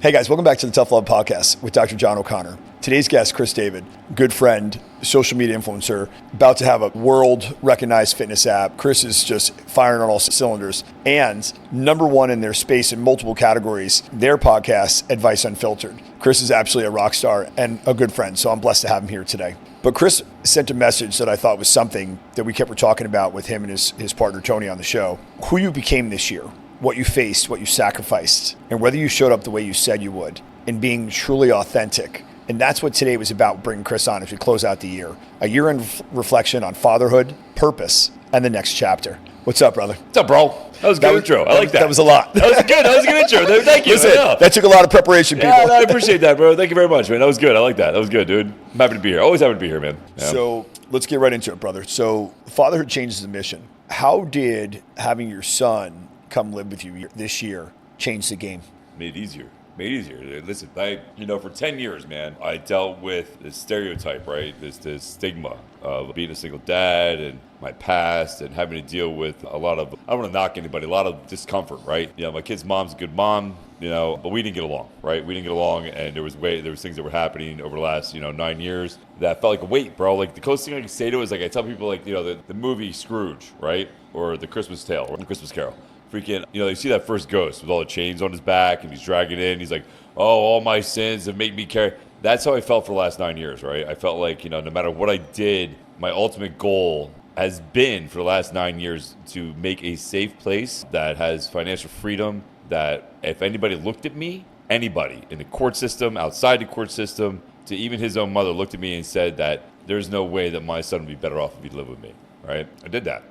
Hey guys, welcome back to the Tough Love Podcast with Dr. John O'Connor. Today's guest, Chris David, good friend, social media influencer, about to have a world-recognized fitness app. Chris is just firing on all cylinders and number one in their space in multiple categories. Their podcast, Advice Unfiltered. Chris is absolutely a rock star and a good friend, so I'm blessed to have him here today. But Chris sent a message that I thought was something that we kept talking about with him and his partner Tony on the show. Who you became this year, what you faced, what you sacrificed, and whether you showed up the way you said you would, and being truly authentic. And that's what today was about, bringing Chris on as we close out the year. A year in reflection on fatherhood, purpose, and the next chapter. What's up, brother? What's up, bro? That was a good intro. I like that. That was a lot. That was good. That was a good intro. Thank you. Listen, that took a lot of preparation, people. Yeah, no, I appreciate that, bro. Thank you very much, man. That was good. I like that. That was good, dude. I'm happy to be here. Always happy to be here, man. Yeah. So let's get right into it, brother. So fatherhood changes the mission. How did having your son come live with you this year change the game? Made it easier. Listen, for 10 years, man, I dealt with this stereotype, right? This stigma of being a single dad and my past and having to deal with a lot of, I don't want to knock anybody, a lot of discomfort, right? You know, my kid's mom's a good mom, but we didn't get along, right? We didn't get along, and there was things that were happening over the last, 9 years that felt like a weight, bro. Like the closest thing I can say to it is like I tell people like, the movie Scrooge, right? Or The Christmas Tale or The Christmas Carol. Freaking, you see that first ghost with all the chains on his back and he's dragging it in. He's like, oh, all my sins have made me carry. That's how I felt for the last 9 years, right? I felt like, no matter what I did, my ultimate goal has been for the last 9 years to make a safe place that has financial freedom, that if anybody looked at me, anybody in the court system, outside the court system, to even his own mother looked at me and said that there's no way that my son would be better off if he'd live with me, right? I did that,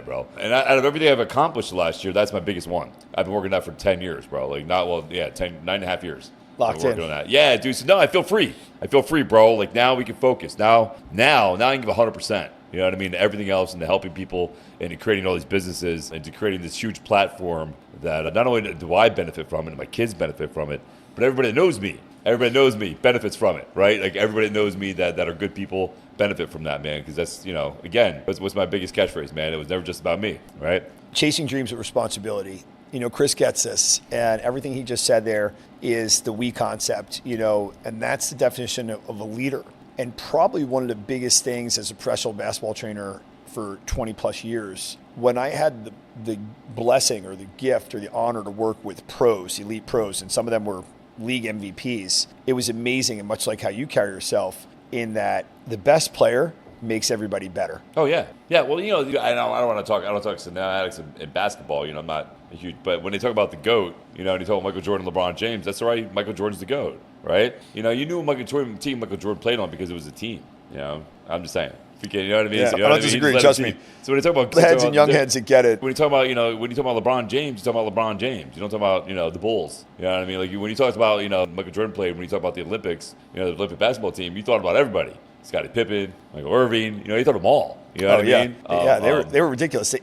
bro. And out of everything I've accomplished last year, that's my biggest one. I've been working on that for 10 years, bro. 9.5 years. Locked in. Working on that. Yeah, dude. So, no, I feel free. Bro. Like, now we can focus. Now I can give 100%. You know what I mean? Everything else, and to helping people and to creating all these businesses and to creating this huge platform that not only do I benefit from it and my kids benefit from it, but everybody that knows me benefits from it, right? Like everybody that knows me that are good people benefit from that, man. Because that's, again, what's my biggest catchphrase, man. It was never just about me, right? Chasing dreams with responsibility. Chris gets this, and everything he just said there is the we concept, and that's the definition of a leader. And probably one of the biggest things as a professional basketball trainer for 20 plus years, when I had the blessing or the gift or the honor to work with pros, elite pros, and some of them were league MVPs, it was amazing, and much like how you carry yourself, in that the best player makes everybody better. Oh yeah. Well, I don't want to talk semantics in basketball. I'm not a huge, but when they talk about the GOAT, and you talk about Michael Jordan, LeBron James, that's right. Michael Jordan's the GOAT, right? You knew Michael Jordan played on because it was a team. I'm just saying. You know what I mean? Yeah, so, I don't disagree. Trust me. So when you talk about the heads and young heads that get it, when you talk about LeBron James, you talk about LeBron James. You don't talk about the Bulls. You know what I mean? Like when you talk about Michael Jordan played. When you talk about the Olympics, the Olympic basketball team, you thought about everybody. Scottie Pippen, Michael Irving. You thought of them all. You know what I mean? Yeah, they were ridiculous.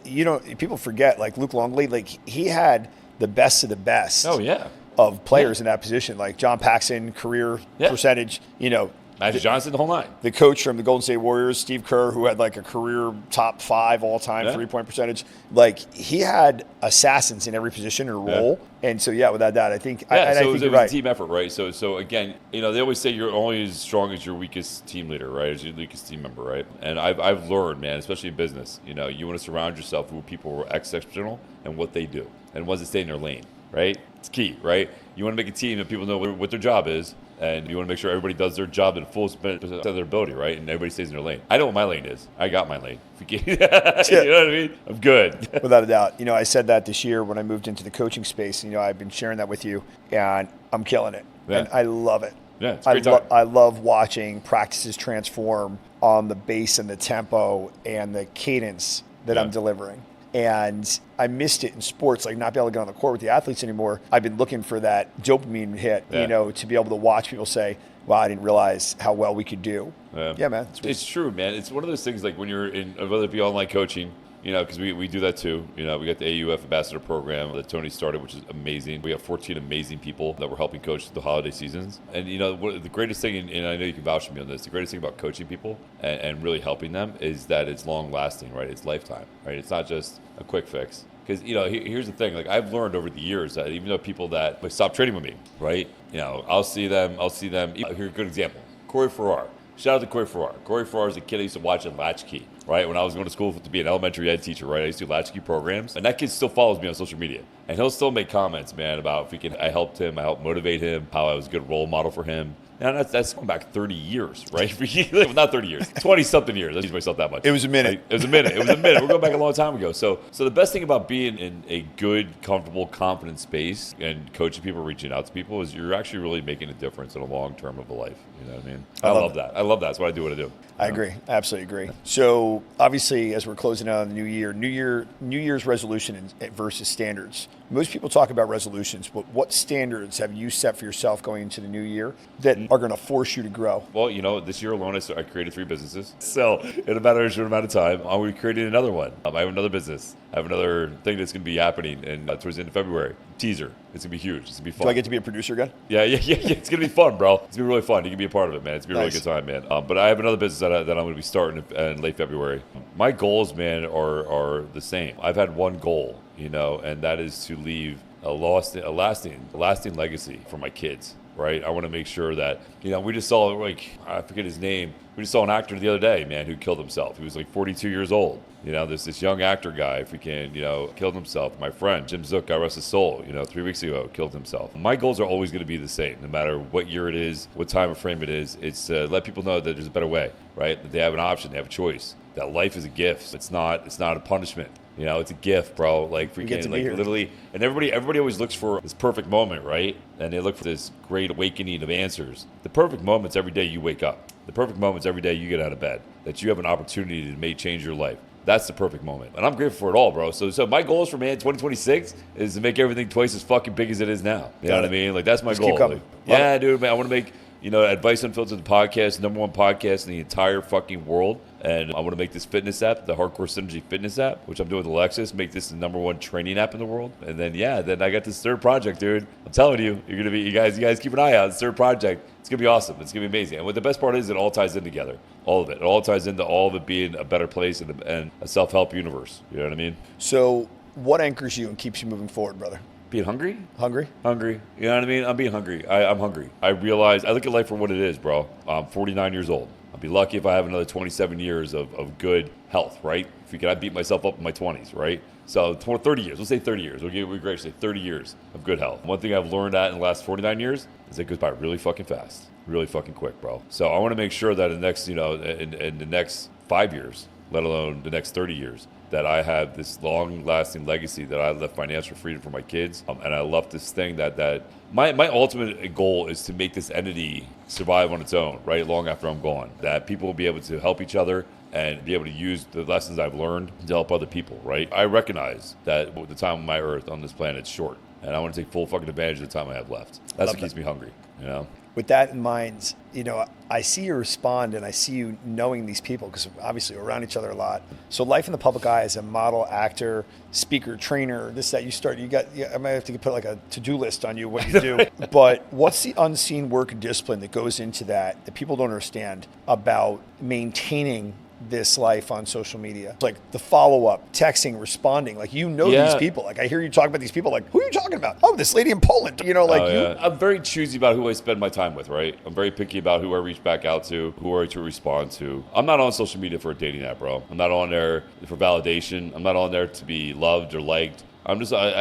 People forget, like Luke Longley, like he had the best of the best. Oh yeah. Of players in that position, like John Paxson, career percentage. Magic Johnson, the whole nine. The coach from the Golden State Warriors, Steve Kerr, who had like a career top 5 all-time 3-point percentage. Like he had assassins in every position or role. And so, without that, I think it was you're right. a team effort, right? So again, they always say you're only as strong as your weakest team leader, right? As your weakest team member, right? And I've learned, man, especially in business, you want to surround yourself with people who are exceptional and what they do and ones that stay in their lane, right? It's key, right? You want to make a team that people know what their job is. And you want to make sure everybody does their job to the fullest of their ability, right? And everybody stays in their lane. I know what my lane is. I got my lane. You know what I mean? I'm good. Without a doubt. I said that this year when I moved into the coaching space. I've been sharing that with you, and I'm killing it. Yeah. And I love it. Yeah, it's a great time. I love watching practices transform on the bass and the tempo and the cadence that I'm delivering. And I missed it in sports, like not be able to get on the court with the athletes anymore. I've been looking for that dopamine hit, to be able to watch people say, wow, I didn't realize how well we could do. Yeah, man. It's true, man. It's one of those things like when you're in, whether it be online coaching, because we do that too. We got the AUF Ambassador Program that Tony started, which is amazing. We have 14 amazing people that we're helping coach the holiday seasons. And, the greatest thing, and I know you can vouch for me on this, the greatest thing about coaching people and really helping them is that it's long lasting, right? It's lifetime, right? It's not just a quick fix. Because, here's the thing. Like, I've learned over the years that even though people that stop trading with me, right? I'll see them. Here's a good example. Corey Farrar. Shout out to Corey Farrar. Corey Farrar is a kid I used to watch in Latchkey, right? When I was going to school to be an elementary ed teacher, right? I used to do Latchkey programs. And that kid still follows me on social media. And he'll still make comments, man, about I helped him, I helped motivate him, how I was a good role model for him. Now, that's going back 30 years, right? Not 30 years, 20-something years. I use myself that much. It was a minute. It was a minute. We're going back a long time ago. So the best thing about being in a good, comfortable, confident space and coaching people, reaching out to people, is you're actually really making a difference in a long term of a life. You know what I mean? I love that. I love that. That's why I do what I do. I agree. Absolutely agree. So obviously, as we're closing out on the new Year's resolution versus standards. Most people talk about resolutions, but what standards have you set for yourself going into the new year that are going to force you to grow? Well, this year alone, I created 3 businesses. So in a matter of a short amount of time, I'll be creating another one. I have another business. I have another thing that's going to be happening towards the end of February. Teaser. It's going to be huge. It's going to be fun. Do I get to be a producer again? Yeah. It's going to be fun, bro. It's going to be really fun. You can be a part of it, man. It's going to be Nice. a really good time, man. But I have another business that I'm going to be starting in late February. My goals, man, are the same. I've had one goal, and that is to leave a lasting legacy for my kids, right? I want to make sure that, we just saw, I forget his name. We just saw an actor the other day, man, who killed himself. He was 42 years old. This young actor guy, killed himself. My friend, Jim Zook, God rest his soul, 3 weeks ago, killed himself. My goals are always going to be the same, no matter what year it is, what time of frame it is. It's to let people know that there's a better way, right? That they have an option, they have a choice. That life is a gift. It's not a punishment. It's a gift, bro. Literally, and everybody always looks for this perfect moment, right? And they look for this great awakening of answers. The perfect moment's every day you wake up. The perfect moment's every day you get out of bed. That you have an opportunity to may change your life. That's the perfect moment. And I'm grateful for it all, bro. So my goals for 2026 is to make everything twice as fucking big as it is now. You know what I mean? That's my goal. Yeah, dude, man, I want to make Advice Unfiltered, the podcast, #1 podcast in the entire fucking world. And I want to make this fitness app, the Hardcore Synergy fitness app, which I'm doing with Alexis, make this the #1 training app in the world. And then, then I got this third project, dude. I'm telling you, you guys keep an eye out. This third project, it's going to be awesome. It's going to be amazing. And what the best part is, it all ties in together. All of it. It all ties into all of it being a better place and a self-help universe. You know what I mean? So what anchors you and keeps you moving forward, brother? Being hungry? Hungry. You know what I mean? I'm being hungry. I'm hungry. I look at life for what it is, bro. I'm 49 years old. I'll be lucky if I have another 27 years of good health, right? I beat myself up in my 20s, right? So 30 years. Let's say 30 years. We're great to say 30 years of good health. One thing I've learned in the last 49 years is it goes by really fucking fast. Really fucking quick, bro. So I want to make sure that in the next 5 years, let alone the next 30 years, that I have this long-lasting legacy, that I left financial freedom for my kids. And I love this thing that my ultimate goal is to make this entity survive on its own, right, long after I'm gone. That people will be able to help each other and be able to use the lessons I've learned to help other people, right? I recognize that the time on my earth on this planet is short, and I want to take full fucking advantage of the time I have left. That's what keeps me hungry, With that in mind, I see you respond and I see you knowing these people because obviously we're around each other a lot. So life in the public eye as a model, actor, speaker, trainer, I might have to put like a to-do list on you, what you do. But what's the unseen work and discipline that goes into that people don't understand about maintaining this life on social media? Like the follow-up, texting, responding, these people. Like I hear you talk about these people, like, who are you talking about? Oh, this lady in Poland, I'm very choosy about who I spend my time with, right? I'm very picky about who I reach back out to, who I to respond to. I'm not on social media for a dating app, bro. I'm not on there for validation. I'm not on there to be loved or liked. I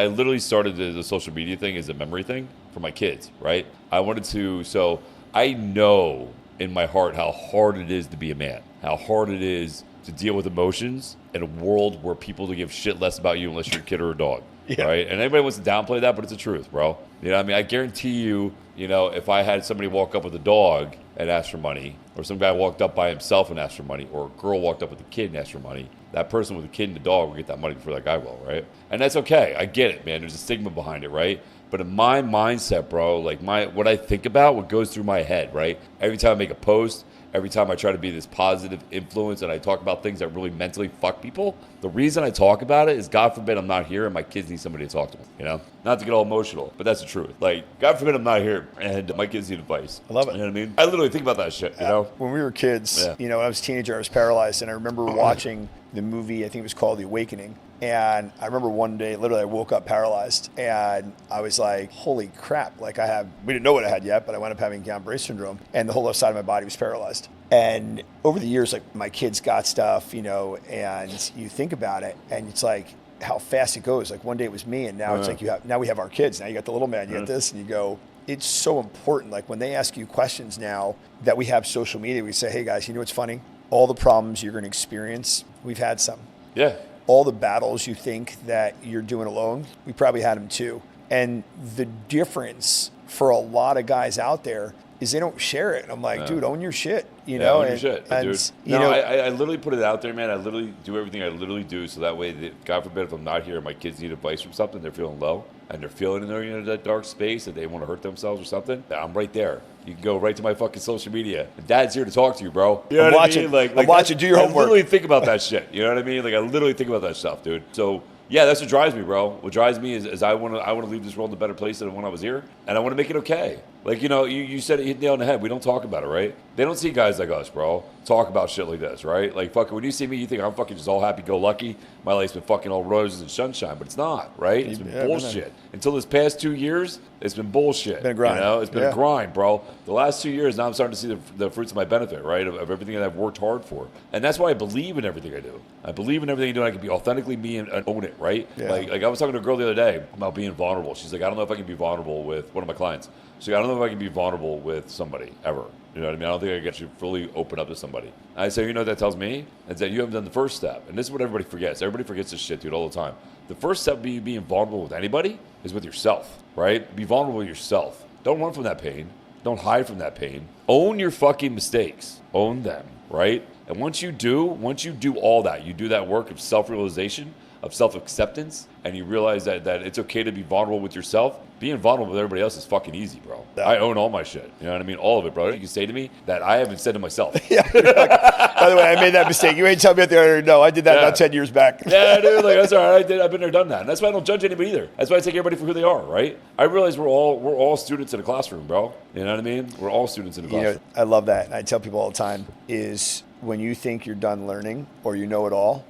literally started the social media thing as a memory thing for my kids, right? So I know in my heart how hard it is to be a man, how hard it is to deal with emotions in a world where people don't give shit less about you unless you're a kid or a dog, right? And everybody wants to downplay that, but it's the truth, bro. You know what I mean? I guarantee you, if I had somebody walk up with a dog and ask for money, or some guy walked up by himself and asked for money, or a girl walked up with a kid and asked for money, that person with a kid and a dog will get that money before that guy will, right? And that's okay. I get it, man. There's a stigma behind it, right? But in my mindset, bro, what I think about, what goes through my head, right? Every time I make a post, every time I try to be this positive influence and I talk about things that really mentally fuck people, the reason I talk about it is, God forbid I'm not here and my kids need somebody to talk to, Not to get all emotional, but that's the truth. God forbid I'm not here and my kids need advice. I love it. You know what I mean? I literally think about that shit, When we were kids, when I was a teenager, I was paralyzed, and I remember watching the movie, I think it was called The Awakening, And I remember one day, literally, I woke up paralyzed, and I was like, holy crap. Like we didn't know what I had yet, but I wound up having Guillain-Barré syndrome, and the whole left side of my body was paralyzed. And over the years, like my kids got stuff, and you think about it, and it's like how fast it goes. Like one day it was me, and now it's like now we have our kids. Now you got the little man, you got this, and you go, it's so important. Like when they ask you questions now that we have social media, we say, hey guys, you know what's funny? All the problems you're going to experience, we've had some. Yeah. All the battles you think that you're doing alone, we probably had them too. And the difference for a lot of guys out there is they don't share it. And I'm like, dude, own your shit, Own your shit, dude. I literally put it out there, man. I literally do everything I literally do so that way, God forbid, if I'm not here and my kids need advice from something, they're feeling low, and they're feeling in their that dark space that they want to hurt themselves or something, I'm right there. You can go right to my fucking social media. Dad's here to talk to you, bro. You know I'm what watching. I mean? I'm watching. Do your homework. I literally think about that shit. You know what I mean? Like I literally think about that stuff, dude. So yeah, that's what drives me, bro. What drives me is I want to leave this world in a better place than when I was here, and I want to make it okay. Like, you said it, hit the nail on the head. We don't talk about it, right? They don't see guys like us, bro, talk about shit like this, right? Like, fucking, when you see me, you think I'm fucking just all happy-go-lucky. My life's been fucking all roses and sunshine, but it's not, right? It's been bullshit. Until this past 2 years, it's been bullshit. It's been a grind. It's been a grind, bro. The last 2 years, now I'm starting to see the fruits of my benefit, right, of everything that I've worked hard for. And that's why I believe in everything I do. I believe in everything I do, and I can be authentically me and own it, right? Yeah. Like I was talking to a girl the other day about being vulnerable. She's like, I don't know if I can be vulnerable with one of my clients. She's like, I don't know if I can be vulnerable with somebody ever. You know what I mean? I don't think I can get you fully open up to somebody. And I say, you know what that tells me? It's that you haven't done the first step. And this is what everybody forgets. Everybody forgets this shit, dude, all the time. The first step being vulnerable with anybody is with yourself, right? Be vulnerable with yourself. Don't run from that pain. Don't hide from that pain. Own your fucking mistakes. Own them, right? And once you do all that, you do that work of self-realization, of self-acceptance, and you realize that it's okay to be vulnerable with yourself, being vulnerable with everybody else is fucking easy, bro. Yeah. I own all my shit. You know what I mean? All of it, bro. You can say to me that I haven't said to myself. Yeah. By the way, I made that mistake. You ain't tell me at the other. No, I did that about 10 years back. Yeah, dude. Like, that's all right. I've been there, done that. And that's why I don't judge anybody either. That's why I take everybody for who they are, right? I realize we're all students in a classroom, bro. You know what I mean? We're all students in a classroom. I love that. And I tell people all the time is when you think you're done learning or you know it all,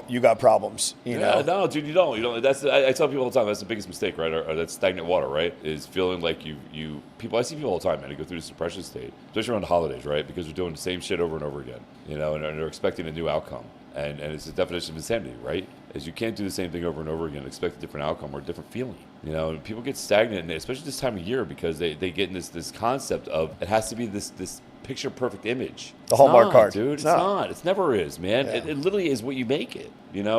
you got problems. You know? No, dude, you don't. I tell people all the time that's the biggest mistake, right? Or that's stagnant water, right? Is feeling like people. I see people all the time, man. They go through this depression state, especially around the holidays, right? Because they're doing the same shit over and over again, and they're expecting a new outcome. And it's the definition of insanity, right? Is you can't do the same thing over and over again and expect a different outcome or a different feeling. And people get stagnant, and especially this time of year, because they get in this concept of it has to be this picture perfect image. The Hallmark card, dude. It's not. It never is, man. Yeah. It literally is what you make it.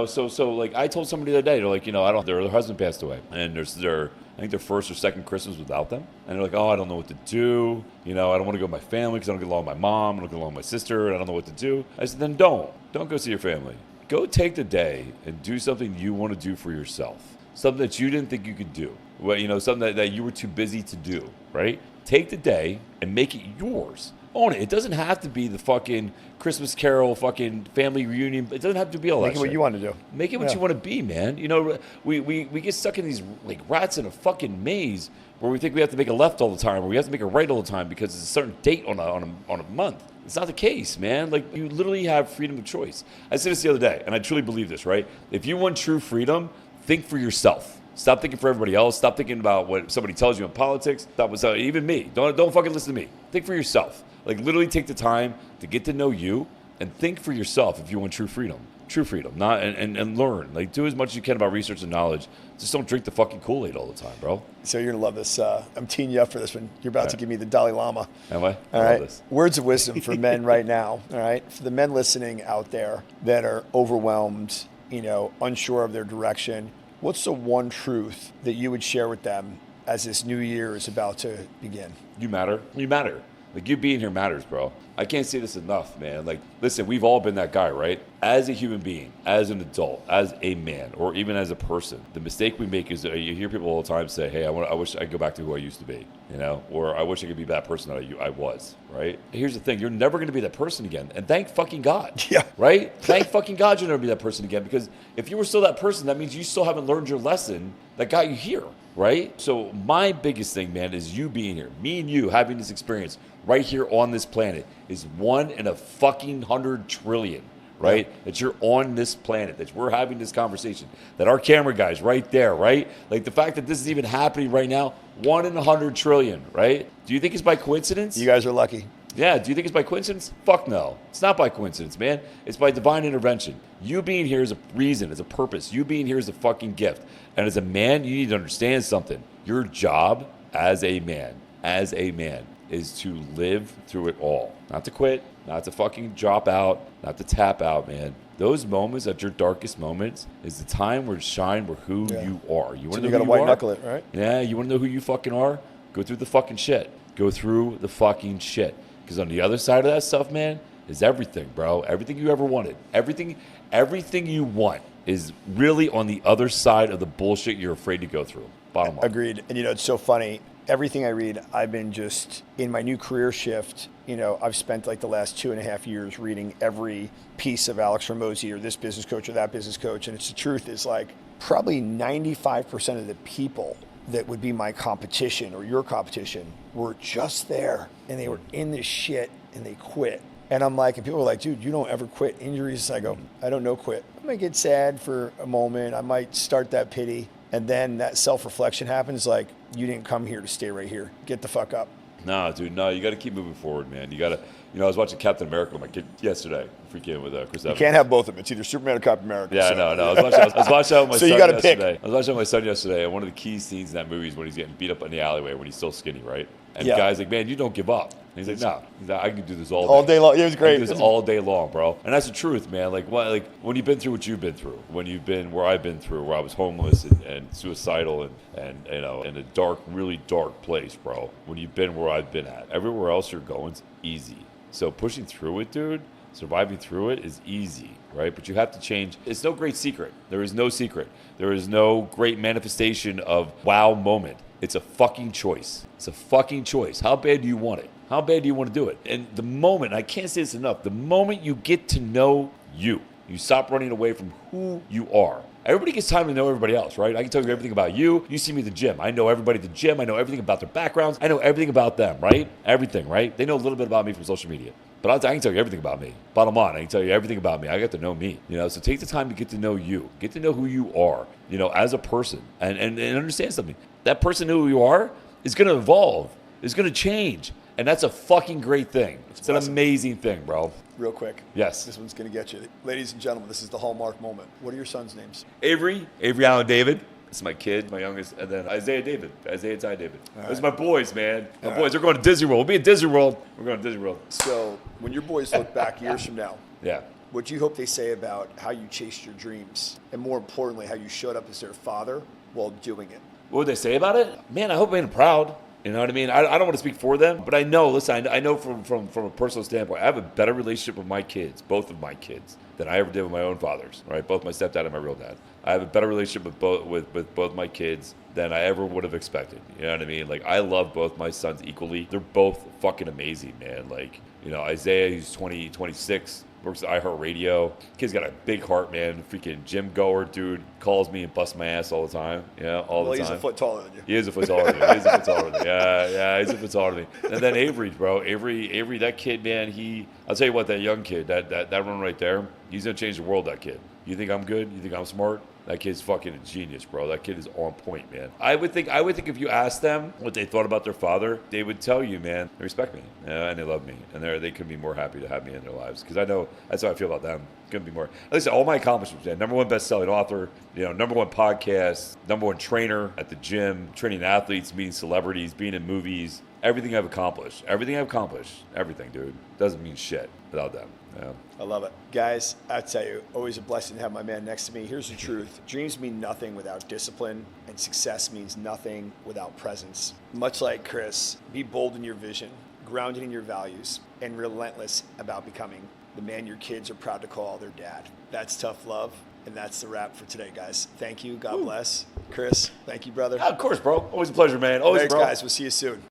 So like I told somebody the other day, they're like, their husband passed away, and I think their first or second Christmas without them, and they're like, oh, I don't know what to do. I don't want to go with my family because I don't get along with my mom. I don't get along with my sister. And I don't know what to do. I said, then don't go see your family. Go take the day and do something you want to do for yourself. Something that you didn't think you could do. Well, something that you were too busy to do, right? Take the day and make it yours. Own it. It doesn't have to be the fucking Christmas Carol, fucking family reunion. It doesn't have to be all that shit. Make it what you want to do. Make it what you want to be, man. We get stuck in these like rats in a fucking maze where we think we have to make a left all the time, or we have to make a right all the time because it's a certain date on a month. It's not the case, man. Like, you literally have freedom of choice. I said this the other day, and I truly believe this, right? If you want true freedom, think for yourself. Stop thinking for everybody else. Stop thinking about what somebody tells you in politics. Stop with even me. Don't fucking listen to me. Think for yourself. Like, literally take the time to get to know you and think for yourself if you want true freedom. True freedom. Not and learn. Like, do as much as you can about research and knowledge. Just don't drink the fucking Kool-Aid all the time, bro. So you're going to love this. I'm teeing you up for this one. You're about to give me the Dalai Lama. Am I? All right. This. Words of wisdom for men right now. All right. For the men listening out there that are overwhelmed, unsure of their direction, what's the one truth that you would share with them as this new year is about to begin? You matter. You matter. Like, you being here matters, bro. I can't say this enough, man. Like, listen, we've all been that guy, right? As a human being, as an adult, as a man, or even as a person, the mistake we make is you hear people all the time say, hey, I wish I could go back to who I used to be, or I wish I could be that person that I was, right? Here's the thing. You're never going to be that person again. And thank fucking God. Yeah. Right? Thank fucking God you'll never be that person again, because if you were still that person, that means you still haven't learned your lesson that got you here, right? So my biggest thing, man, is you being here. Me and you having this experience right here on this planet is 1 in a fucking 100 trillion, right? That you're on this planet, that we're having this conversation, that our camera guy's right there, right? Like the fact that this is even happening right now, 1 in 100 trillion, right? Do you think it's by coincidence? You guys are lucky. Yeah, do you think it's by coincidence? Fuck no. It's not by coincidence, man. It's by divine intervention. You being here is a reason, is a purpose. You being here is a fucking gift. And as a man, you need to understand something. Your job as a man, is to live through it all. Not to quit, not to fucking drop out, not to tap out, man. Those moments at your darkest moments is the time where shine where who you are. You want to know who you are? You got to white knuckle it, right? Yeah, you want to know who you fucking are? Go through the fucking shit. Go through the fucking shit. Because on the other side of that stuff, man, is everything, bro. Everything you ever wanted. Everything you want is really on the other side of the bullshit you're afraid to go through. Bottom line. Agreed. And it's so funny. Everything I read, I've been just in my new career shift. I've spent like the last 2.5 years reading every piece of Alex Hormozi or this business coach or that business coach. And it's the truth is like probably 95% of the people that would be my competition or your competition were just there and they were in this shit and they quit. And I'm like, and people are like, dude, you don't ever quit injuries. I go, I don't know quit. I might get sad for a moment. I might start that pity. And then that self-reflection happens like, you didn't come here to stay right here. Get the fuck up. No, dude, no. You got to keep moving forward, man. You got to, I was watching Captain America with my kid yesterday, freaking with Chris Evans. You can't have both of them. It's either Superman or Captain America. Yeah, no. I was watching that with my so son you got to yesterday. pick. I was watching that with my son yesterday, and one of the key scenes in that movie is when he's getting beat up in the alleyway when he's still skinny, right? And the guy's like, man, you don't give up. And he's like, no. He's like, I can do this all day long. It was great. I can do this all day long, bro. And that's the truth, man. Like when you've been through what you've been through, when you've been where I've been through, where I was homeless and suicidal and in a dark, really dark place, bro. When you've been where I've been at, everywhere else you're going's easy. So pushing through it, dude, surviving through it is easy, right? But you have to change. It's no great secret. There is no secret. There is no great manifestation of wow moment. It's a fucking choice. It's a fucking choice. How bad do you want it? How bad do you want to do it? And the moment, I can't say this enough, the moment you get to know you stop running away from who you are. Everybody gets time to know everybody else, right? I can tell you everything about you. You see me at the gym. I know everybody at the gym. I know everything about their backgrounds. I know everything about them, right? Everything, right? They know a little bit about me from social media. But I can tell you everything about me. Bottom line, I can tell you everything about me. I get to know me, So take the time to get to know you. Get to know who you are, as a person. And understand something. That person who you are is going to evolve. Is going to change. And that's a fucking great thing. It's an amazing thing, bro. Real quick. Yes. This one's going to get you. Ladies and gentlemen, this is the hallmark moment. What are your sons' names? Avery Allen David. This is my kid, my youngest. And then Isaiah Ty David. Those are my boys, man. My boys. They're going to Disney World. We'll be at Disney World. We're going to Disney World. So when your boys look back years from now, yeah, what do you hope they say about how you chased your dreams? And more importantly, how you showed up as their father while doing it? What would they say about it? Man, I hope I made them proud. You know what I mean? I don't want to speak for them, but I know, listen, I know from a personal standpoint, I have a better relationship with my kids, both of my kids, than I ever did with my own fathers, right? Both my stepdad and my real dad. I have a better relationship with both my kids than I ever would have expected. You know what I mean? Like, I love both my sons equally. They're both fucking amazing, man. Like, Isaiah, he's 26, works at iHeartRadio. Kid's got a big heart, man. Freaking gym goer, dude. Calls me and busts my ass all the time. All the time. He's a foot taller than you. He is a foot taller than me. He's a foot taller than me. Yeah, he's a foot taller than me. And then Avery, bro. Avery, that kid, man, I'll tell you what, that young kid, that one right there, he's going to change the world, that kid. You think I'm good? You think I'm smart? That kid's fucking a genius, bro. That kid is on point, man. I would think if you asked them what they thought about their father, they would tell you, man, they respect me and they love me, and they couldn't be more happy to have me in their lives, because I know that's how I feel about them. Couldn't be more. At least all my accomplishments, man. #1 best-selling author, #1 podcast, #1 trainer at the gym, training athletes, meeting celebrities, being in movies. Everything I've accomplished, everything, dude, doesn't mean shit without them. Yeah. I love it. Guys, I tell you, always a blessing to have my man next to me. Here's the truth. Dreams mean nothing without discipline, and success means nothing without presence. Much like Chris, be bold in your vision, grounded in your values, and relentless about becoming the man your kids are proud to call their dad. That's tough love, and that's the wrap for today, guys. Thank you. God bless. Chris, thank you, brother. Of course, bro. Always a pleasure, man. Always, Thanks, bro. guys. We'll see you soon.